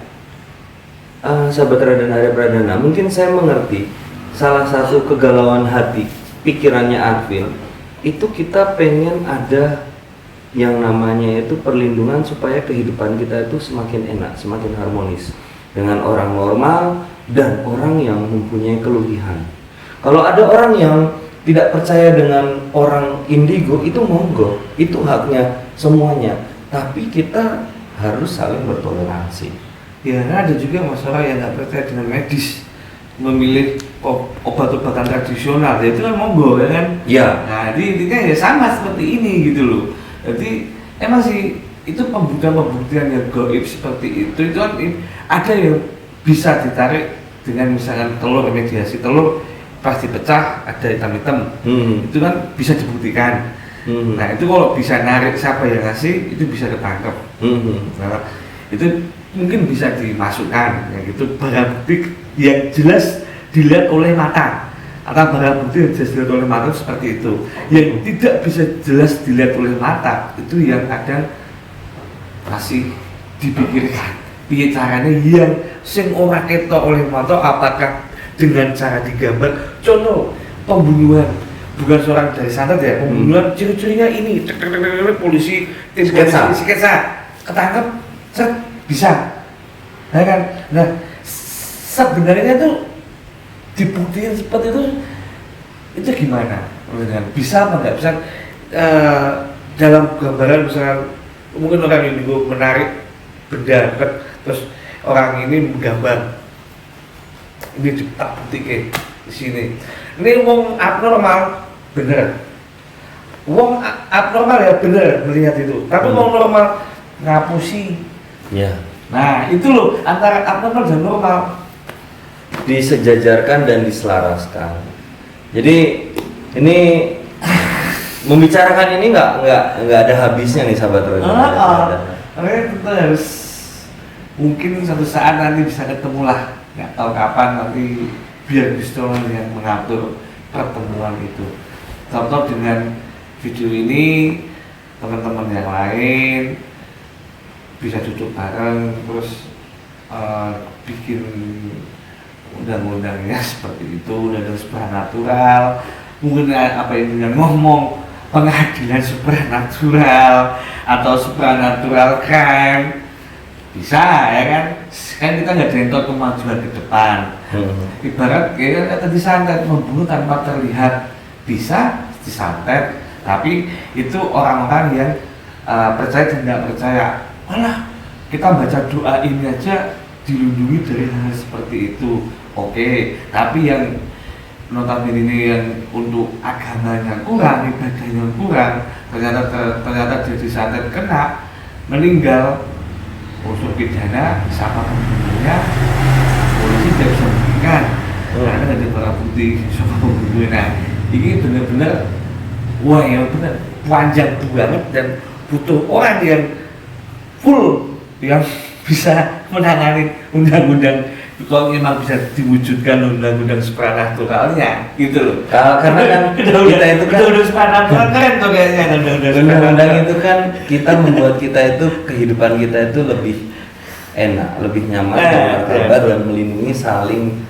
[SPEAKER 1] sahabat Raden Arya Pradana, mungkin saya mengerti salah satu kegalauan hati, pikirannya Arvin, itu kita pengen ada yang namanya itu perlindungan supaya kehidupan kita itu semakin enak, semakin harmonis dengan orang normal dan orang yang mempunyai keluhihan. Kalau ada orang yang tidak percaya dengan orang indigo, itu monggo, itu haknya semuanya. Tapi kita harus saling bertoleransi.
[SPEAKER 2] Ya, ada juga masalah yang tidak percaya dengan medis, memilih obat-obatan tradisional, ya itu kan monggo ya kan.
[SPEAKER 1] Ya.
[SPEAKER 2] Nah, intinya ya sama seperti ini gitu loh. Jadi emang sih itu pembuktian yang gaib seperti itu kan ada yang bisa ditarik dengan misalkan telur, mediasi telur pasti pecah ada hitam-hitam, itu kan bisa dibuktikan. Nah itu kalau bisa narik siapa yang ngasih itu bisa ketangkep. Nah, itu mungkin bisa dimasukkan, ya gitu barang bukti yang jelas dilihat oleh mata atau barang bukti yang jelas dilihat oleh mata seperti itu. Yang tidak bisa jelas dilihat oleh mata itu yang kadang masih dipikirkan piye caranya yang sing ora ketok oleh mata, apakah dengan cara digambar. Contoh pembunuhan bukan seorang dari santet ya, pembunuhan ciri-cirinya ini polisi tim sketsa ketangkep bisa, nah kan. Nah sebenarnya tuh dibuktiin seperti itu gimana? Bisa apa nggak bisa? Dalam gambaran misalnya mungkin orang ini menarik benda terus orang ini menggambar ini tak bukti di sini. Ini wong abnormal bener, wong abnormal ya bener melihat itu, tapi wong normal ngapusi. Ya. Nah itu loh antara abnormal dan normal
[SPEAKER 1] disejajarkan dan diselaraskan. Jadi ini membicarakan ini nggak ada habisnya nih sahabat Roy.
[SPEAKER 2] Makanya kita harus mungkin suatu saat nanti bisa ketemu lah, nggak tahu kapan nanti biar Gusto yang mengatur pertemuan itu. Contoh dengan video ini teman-teman yang lain bisa duduk bareng terus bikin undang-undangnya seperti itu, undang-undang supranatural. Mungkin apa ini dengan ngomong pengadilan supranatural atau supranatural crime bisa ya kan kita nggak dentot kemajuan ke depan. Ibarat kayak tadi santet membunuh tanpa terlihat bisa disantet, tapi itu orang-orang yang percaya dan nggak percaya. Malah kita baca doa ini aja dilindungi dari hal seperti itu. Oke, tapi yang notabene ini yang untuk agamanya kurang, ibadahnya kurang, ternyata jadi santet kena meninggal, unsur pidana siapa pembunuhnya polisi tidak bisa membuktikan karena ada barang bukti siapa pembunuhnya. Nah ini benar-benar wah yang benar panjang banget dan butuh orang yang full yang bisa menangani undang-undang kalau memang bisa diwujudkan undang-undang supranatural-nya gitu loh.
[SPEAKER 1] Karena kan kita itu kan
[SPEAKER 2] undang-undang supranatural keren tuh kayaknya
[SPEAKER 1] undang-undang itu kan kita membuat kita itu kehidupan kita itu lebih enak, lebih nyaman, bermartabat dan melindungi saling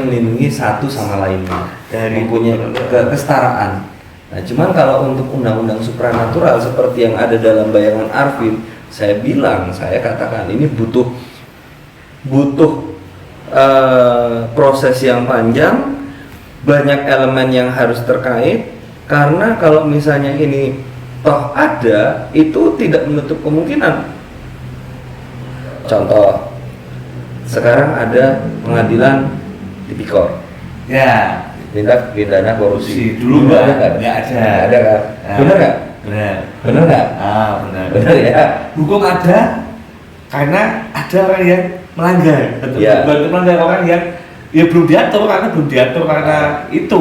[SPEAKER 1] melindungi satu sama lainnya dari mempunyai kesetaraan. Nah, cuman kalau untuk undang-undang supranatural seperti yang ada dalam bayangan Arvin, saya katakan ini butuh proses yang panjang, banyak elemen yang harus terkait, karena kalau misalnya ini toh ada, itu tidak menutup kemungkinan. Contoh, sekarang ada pengadilan tipikor.
[SPEAKER 2] Ya,
[SPEAKER 1] tindak pidana korupsi.
[SPEAKER 2] Dulu
[SPEAKER 1] ada nggak?
[SPEAKER 2] Nggak ada.
[SPEAKER 1] Ada kan? Benar nggak? Benar nggak? Benar ya.
[SPEAKER 2] Hukum ada karena ada orang yang melanggar.
[SPEAKER 1] Ya.
[SPEAKER 2] Melanggar orang yang ya belum diatur karena itu.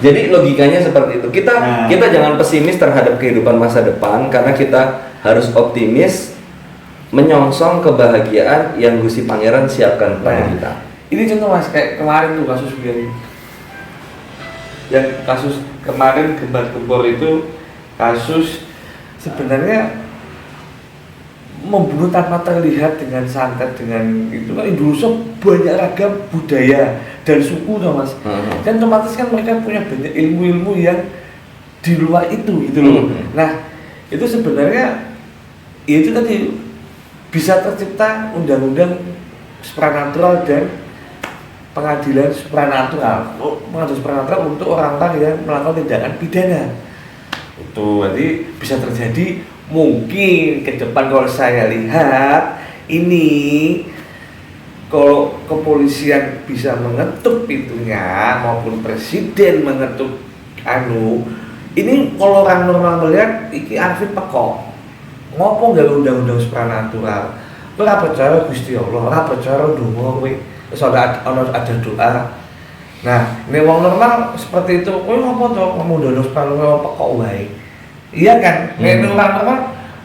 [SPEAKER 1] Jadi logikanya seperti itu. Kita jangan pesimis terhadap kehidupan masa depan, karena kita harus optimis menyongsong kebahagiaan yang Gusti Pangeran siapkan kepada kita.
[SPEAKER 2] Ini contoh Mas, kayak kemarin tuh kasus Bian. Yang kasus kemarin gembar-gembor itu kasus sebenarnya membunuh tanpa terlihat dengan santet, dengan itu kan Indonesia banyak ragam budaya dan suku tuh Mas. Dan otomatis kan mereka punya banyak ilmu-ilmu yang di luar itu gitu loh. Nah, itu sebenarnya ya itu tadi bisa tercipta undang-undang supranatural dan pengadilan supranatural. Pengadilan supranatural untuk orang-orang yang melakukan tindakan pidana. Itu nanti bisa terjadi mungkin ke depan. Kalau saya lihat ini, kalau kepolisian bisa mengetuk pintunya maupun presiden mengetuk ini kalau orang normal melihat iki Arvin pekok. Ngopo gawe undang-undang supranatural? Kowe ora percaya Gusti Allah, ora percaya ndonga kowe. Wis ada doa. Nah, nek wong normal seperti itu, kowe ngopo to ngomong undang-undang supranatural pekok wae. Iya kan? Nek orang normal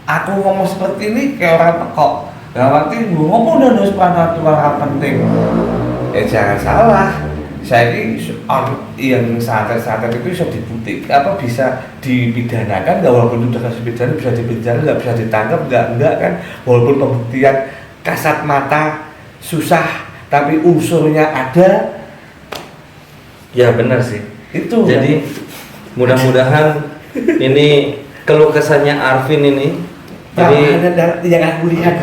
[SPEAKER 2] aku ngomong seperti ini kayak orang pekok. Nah, berarti ngopo undang-undang supranatural penting. Jangan salah. Saya ini yang santet-santet itu bisa dibutik, bisa dipidanakan, nggak, walaupun itu kasih pidana bisa dipidana, nggak bisa ditangkap, nggak kan, walaupun pembuktian kasat mata susah, tapi unsurnya ada.
[SPEAKER 1] Ya benar sih.
[SPEAKER 2] Itu.
[SPEAKER 1] Jadi mudah-mudahan ini keluh kesahnya Arvin ini. Jadi
[SPEAKER 2] yang aku lihat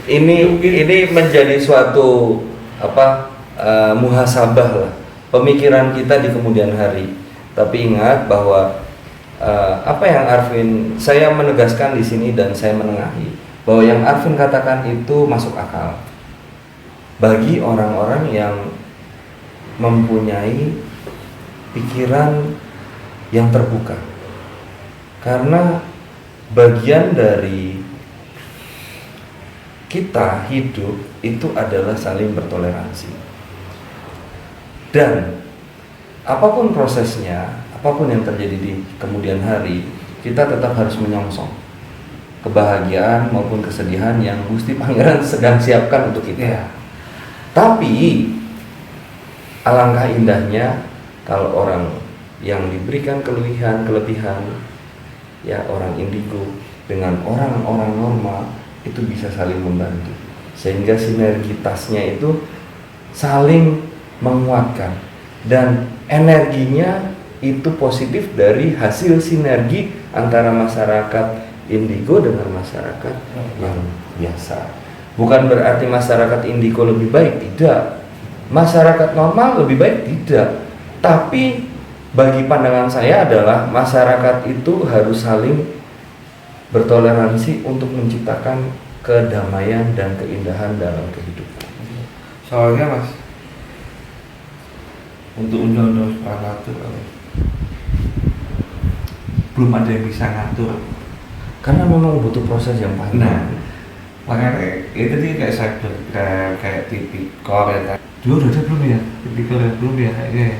[SPEAKER 1] ini menjadi suatu muhasabah lah, pemikiran kita di kemudian hari. Tapi ingat bahwa apa yang saya menegaskan di sini dan saya menengahi bahwa yang Arvin katakan itu masuk akal bagi orang-orang yang mempunyai pikiran yang terbuka, karena bagian dari kita hidup itu adalah saling bertoleransi. Dan apapun prosesnya, apapun yang terjadi di kemudian hari, kita tetap harus menyongsong kebahagiaan maupun kesedihan yang Gusti Pangeran sedang siapkan untuk kita.
[SPEAKER 2] Ya.
[SPEAKER 1] Tapi alangkah indahnya kalau orang yang diberikan kelebihan, ya orang indigo dengan orang-orang normal itu bisa saling membantu, sehingga sinergitasnya itu saling menguatkan dan energinya itu positif dari hasil sinergi antara masyarakat indigo dengan masyarakat yang biasa. Bukan berarti masyarakat indigo lebih baik, tidak. Masyarakat normal lebih baik, tidak. Tapi bagi pandangan saya adalah masyarakat itu harus saling bertoleransi untuk menciptakan kedamaian dan keindahan dalam kehidupan.
[SPEAKER 2] Soalnya Mas, untuk undang-undang supranatural belum ada yang bisa ngatur,
[SPEAKER 1] karena memang butuh proses yang panjang.
[SPEAKER 2] Nah, makanya itu dia kayak cyber, kayak tipikor ya. Dulu udah ada belum ya? Tipikor ya belum ya kayaknya ya.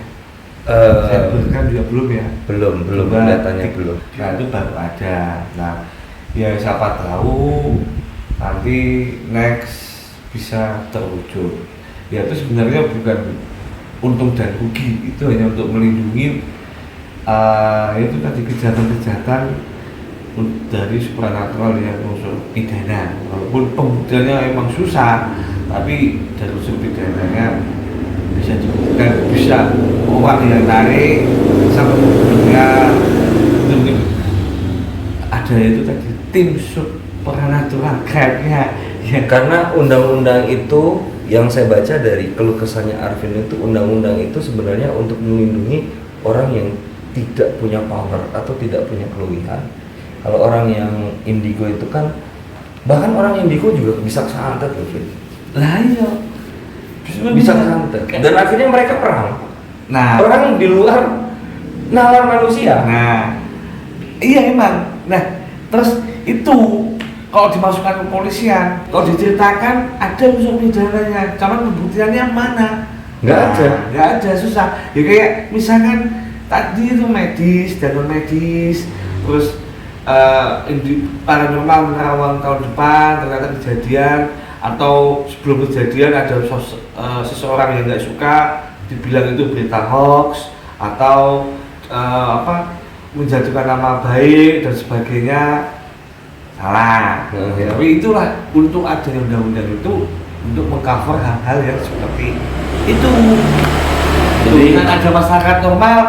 [SPEAKER 2] Cyber kan juga belum ya?
[SPEAKER 1] Belum datanya belum.
[SPEAKER 2] Nah itu baru ada. Nah ya siapa tahu nanti next bisa terwujud. Ya itu sebenarnya bukan untung dan rugi, itu hanya untuk melindungi itu tadi kejahatan-kejahatan dari supranatural yang unsur pidana. Walaupun pembuktiannya emang susah, tapi dari unsur pidananya bisa dibuktikan, bisa orang yang tarik sampai pembuktiannya itu ada itu tadi tim supranatural kayaknya ya.
[SPEAKER 1] Karena undang-undang itu yang saya baca dari keluh kesahnya Arvin itu, undang-undang itu sebenarnya untuk melindungi orang yang tidak punya power atau tidak punya kelebihan. Kalau orang yang indigo itu kan, bahkan orang indigo juga bisa kesantet loh, Vin.
[SPEAKER 2] Lah iya,
[SPEAKER 1] bisa kesantet. Dan akhirnya mereka perang.
[SPEAKER 2] Nah,
[SPEAKER 1] orang di luar nalar manusia.
[SPEAKER 2] Nah, iya emang. Nah, terus itu kalau dimasukkan ke polisian, kalau diceritakan ada unsur pidananya, cuman pembuktiannya mana? Nggak ada, susah. Ya kayak misalkan tadi itu medis dan non medis, terus paranormal menerawang tahun depan ternyata kejadian, atau sebelum kejadian ada seseorang yang nggak suka dibilang itu berita hoax atau menjatuhkan nama baik dan sebagainya, salah. Ya, tapi itulah untuk adanya undang-undang itu untuk mengcover hal-hal yang seperti itu. Jadi dengan ada masyarakat normal,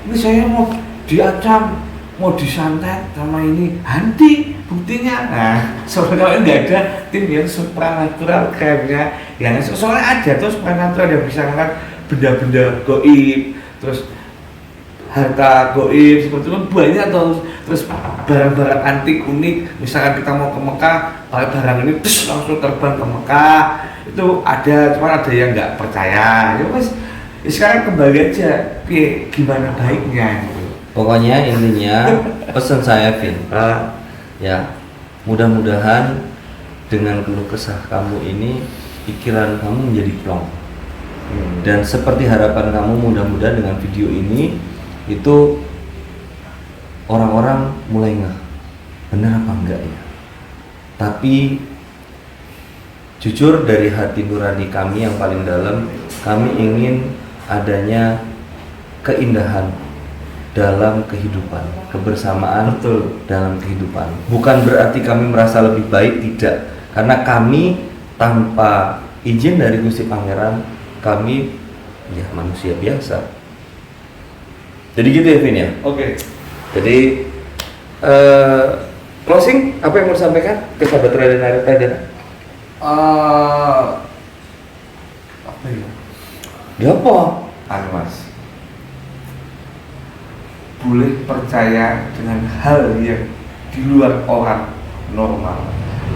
[SPEAKER 2] ini saya mau diancam, mau disantet sama ini, henti buktinya. Nah, soalnya kalau nggak ada tim yang supranatural kayaknya, yang soalnya ada tuh supranatural yang bisa ngangkat benda-benda goib, terus harta goib seperti itu banyak tuh, terus barang-barang antik unik, misalkan kita mau ke Mekah, pakai barang ini terus langsung terbang ke Mekah, itu ada, cuma ada yang nggak percaya. Ya mas, sekarang kembali aja, gimana baiknya gitu.
[SPEAKER 1] Pokoknya intinya pesan saya Vin, ya mudah-mudahan dengan keluh kesah kamu ini pikiran kamu menjadi plong. Dan seperti harapan kamu, mudah-mudahan dengan video ini itu orang-orang mulai ngeh, benar apa enggak ya. Tapi jujur dari hati nurani kami yang paling dalam, kami ingin adanya keindahan dalam kehidupan, kebersamaan.
[SPEAKER 2] Betul.
[SPEAKER 1] Dalam kehidupan. Bukan berarti kami merasa lebih baik, tidak. Karena kami tanpa izin dari Gusti Pangeran, kami ya manusia biasa. Jadi gitu ya Vin ya.
[SPEAKER 2] Oke.
[SPEAKER 1] Jadi closing apa yang mau disampaikan ke sahabat Raden?
[SPEAKER 2] Apa ya?
[SPEAKER 1] Ya apa?
[SPEAKER 2] Mas, boleh percaya dengan hal yang di luar orang normal,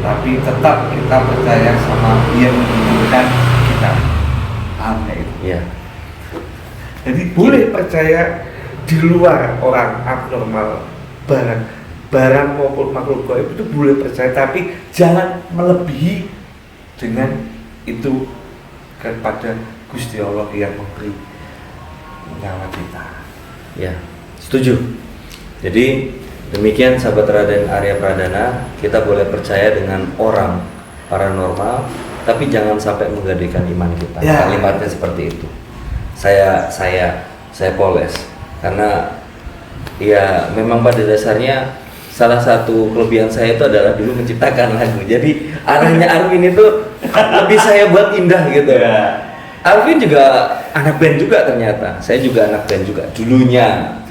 [SPEAKER 2] tapi tetap kita percaya sama yang menentukan kita. Apa itu?
[SPEAKER 1] Ya.
[SPEAKER 2] Jadi boleh percaya di luar orang abnormal, barang maupun makhluk gaib itu boleh percaya, tapi jangan melebihi dengan itu kepada Gusti Allah yang memberi nyawa kita.
[SPEAKER 1] Ya, setuju. Jadi demikian sahabat Raden Arya Pradana, kita boleh percaya dengan orang paranormal, tapi jangan sampai menggadaikan iman kita.
[SPEAKER 2] Ya.
[SPEAKER 1] Kalimatnya seperti itu. Saya poles karena ya memang pada dasarnya salah satu kelebihan saya itu adalah dulu menciptakan lagu. Jadi arahnya Arvin itu lebih saya buat indah gitu.
[SPEAKER 2] Ya.
[SPEAKER 1] Arvin juga anak band juga ternyata. Saya juga anak band juga dulunya.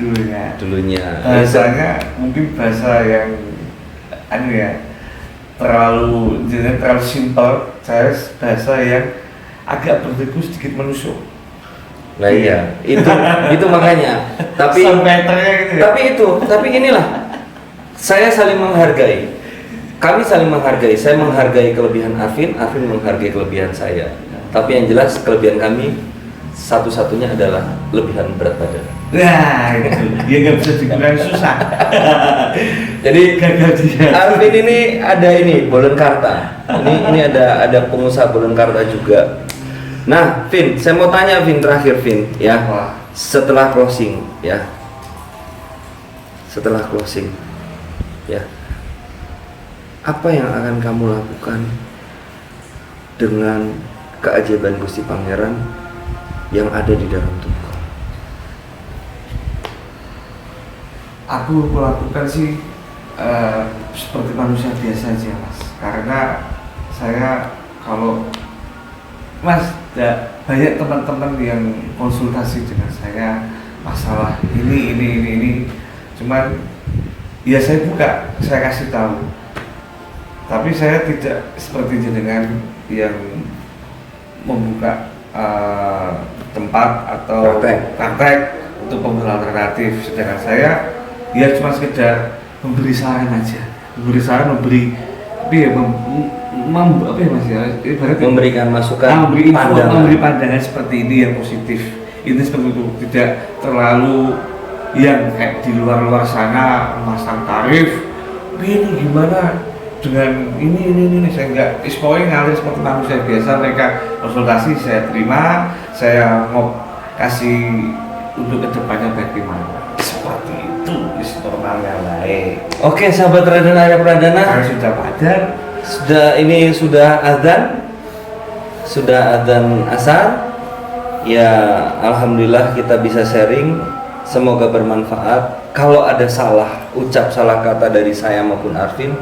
[SPEAKER 2] Bahasanya mungkin bahasa yang terlalu simpel. Saya bahasa yang agak berbeda sedikit manusia.
[SPEAKER 1] Nah iya, itu makanya. Tapi
[SPEAKER 2] gitu ya?
[SPEAKER 1] tapi inilah saya saling menghargai. Kami saling menghargai. Saya menghargai kelebihan Arvin menghargai kelebihan saya. Tapi yang jelas kelebihan kami satu-satunya adalah lebihan berat badan.
[SPEAKER 2] Nah, itu dia nggak bisa dikurangi, susah.
[SPEAKER 1] Jadi
[SPEAKER 2] gagal dia.
[SPEAKER 1] Arvin ini ada Bolen Karta. Ini ada pengusaha Bolen Karta juga. Nah, Vin, saya mau tanya terakhir ya.
[SPEAKER 2] Wah.
[SPEAKER 1] Setelah closing ya. Apa yang akan kamu lakukan dengan keajaiban Gusti Pangeran yang ada di dalam tubuh?
[SPEAKER 2] Aku melakukan sih seperti manusia biasa aja, Mas. Karena saya kalau banyak teman-teman yang konsultasi dengan saya masalah ini. Cuman ya saya buka, saya kasih tahu. Tapi saya tidak seperti jenengan yang membuka tempat atau praktek untuk pembelaan alternatif. Sedangkan saya ya cuma sekedar memberi saran aja, memberi
[SPEAKER 1] memberikan masukan,
[SPEAKER 2] memberi pandangan seperti ini yang positif. Ini seperti itu, tidak terlalu yang kayak di luar sana memasang tarif. Ini gimana dengan ini saya enggak ispoin ngalir seperti manusia biasa. Mereka konsultasi, saya terima, saya mau kasih untuk kedepannya bagaimana. Seperti itu, normalnya baik.
[SPEAKER 1] Oke, sahabat Raden Arya Pradana,
[SPEAKER 2] Sudah padat.
[SPEAKER 1] Sudah adzan asar. Ya, alhamdulillah kita bisa sharing. Semoga bermanfaat. Kalau ada salah salah kata dari saya maupun Arvin,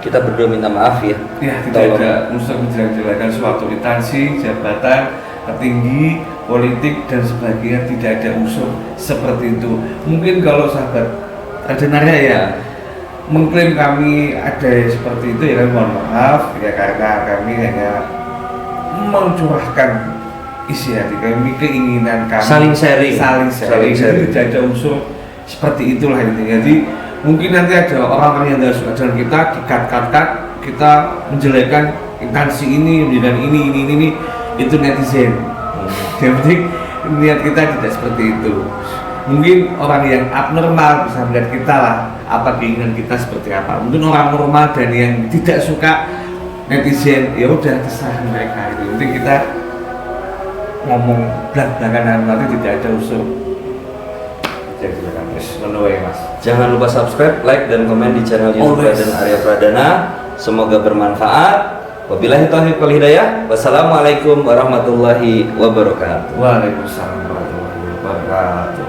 [SPEAKER 1] kita berdua minta maaf ya.
[SPEAKER 2] Ya, tidak ada unsur menjelek-jelekan suatu instansi, jabatan, petinggi, politik dan sebagainya, tidak ada unsur seperti itu. Mungkin kalau sahabat Raden Arya ya mengklaim kami ada seperti itu, ya mohon maaf ya, karena kami hanya mencurahkan isi hati kami, keinginan kami, saling sharing. Tidak ada unsur seperti itulah intinya. Jadi mungkin nanti ada orang-orang yang tidak suka dengan kita, dikat-kat, kita menjelekkan instansi ini dan ini itu netizen. Yang penting niat kita tidak seperti itu. Mungkin orang yang abnormal bisa melihat kita lah, apa keinginan kita seperti apa. Mungkin orang normal dan yang tidak suka netizen, ya udah terserah mereka itu. Mungkin kita ngomong belak-belakan nanti tidak ada usul. Jadi silakan Mas.
[SPEAKER 1] Jangan lupa subscribe, like, dan komen di channel YouTube
[SPEAKER 2] Always.
[SPEAKER 1] Raden Arya Pradana. Semoga bermanfaat. Wabillahi taufiq wal hidayah. Wassalamualaikum warahmatullahi wabarakatuh.
[SPEAKER 2] Waalaikumsalam warahmatullahi wabarakatuh.